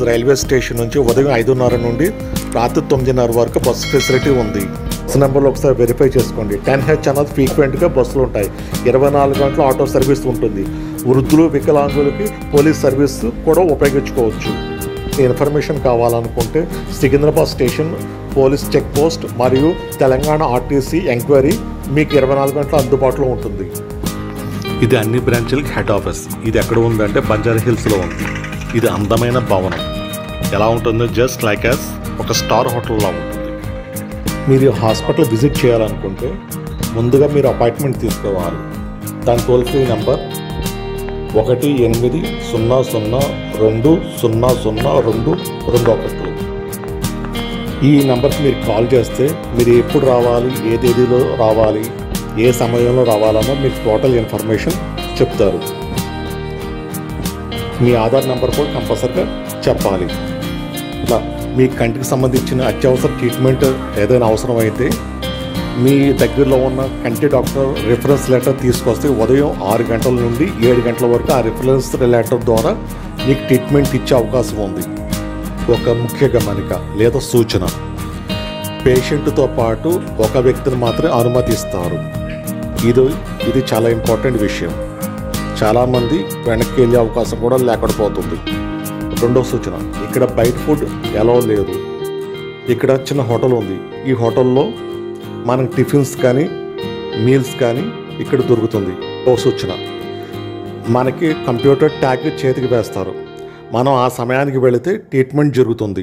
Railway station నుంచి ఉదయం 5:30 నుండి రాత్రి 9:30 వరకు బస్సు ఫెసిలిటీ ఉంది. బస్ నెంబర్లో ఒకసారి వెరిఫై చేసుకోండి. 10H అన్నది ఫ్రీక్వెంట్గా బస్సులు ఉంటాయి. 24 గంటలు ఆటో సర్వీస్ ఉంటుంది. వృద్ధులు, వికలాంగులకి పోలీస్ సర్వీస్ కూడా ఉపయోగించుకోవచ్చు. ఇన్ఫర్మేషన్ కావాలనుకుంటే Secunderabad station police check post మరియు తెలంగాణ ఆర్టీసీ ఎంక్వైరీ మీకు 24 గంటలు అందుబాటులో ఉంటుంది. ఇది అన్ని బ్రాంచ్లకి హెడ్ ఆఫీస్. ఇది ఎక్కడ ఉందంటే బంజారా హిల్స్లో ఉంది. ఇది అందమైన భవనం. ఎలా ఉంటుందో జస్ట్ లైక్ యాజ్ ఒక స్టార్ హోటల్లా ఉంటుంది. మీరు హాస్పిటల్ విజిట్ చేయాలనుకుంటే ముందుగా మీరు అపాయింట్మెంట్ తీసుకోవాలి. దాని టోల్ ఫ్రీ నెంబర్ 1800200221. ఈ నెంబర్కి మీరు కాల్ చేస్తే మీరు ఎప్పుడు రావాలి, ఏ తేదీలో రావాలి, ఏ సమయంలో రావాలన్నో మీకు టోటల్ ఇన్ఫర్మేషన్ చెప్తారు. మీ ఆధార్ నెంబర్ కూడా కంపల్సరీగా చెప్పాలి. ఇలా మీ కంటికి సంబంధించిన అత్యవసర ట్రీట్మెంట్ ఏదైనా అవసరం అయితే మీ దగ్గరలో ఉన్న కంటి డాక్టర్ రిఫరెన్స్ లెటర్ తీసుకొస్తే ఉదయం 6 గంటల నుండి 7 గంటల వరకు ఆ రిఫరెన్స్ లెటర్ ద్వారా మీకు ట్రీట్మెంట్ ఇచ్చే అవకాశం ఉంది. ఒక ముఖ్య గమనిక లేదా సూచన, పేషెంట్తో పాటు ఒక వ్యక్తిని మాత్రమే అనుమతిస్తారు. ఇది చాలా ఇంపార్టెంట్ విషయం. చాలామంది వెనక్కి వెళ్ళే అవకాశం కూడా లేకుండా పోతుంది. రెండవ సూచన, ఇక్కడ బయట ఫుడ్ ఎలా లేదు. ఇక్కడ చిన్న హోటల్ ఉంది. ఈ హోటల్లో మనకు టిఫిన్స్ కానీ మీల్స్ కానీ ఇక్కడ దొరుకుతుంది. ఓ సూచన, మనకి కంప్యూటర్ ట్యాగ్ చేతికి వేస్తారు. మనం ఆ సమయానికి వెళితే ట్రీట్మెంట్ జరుగుతుంది.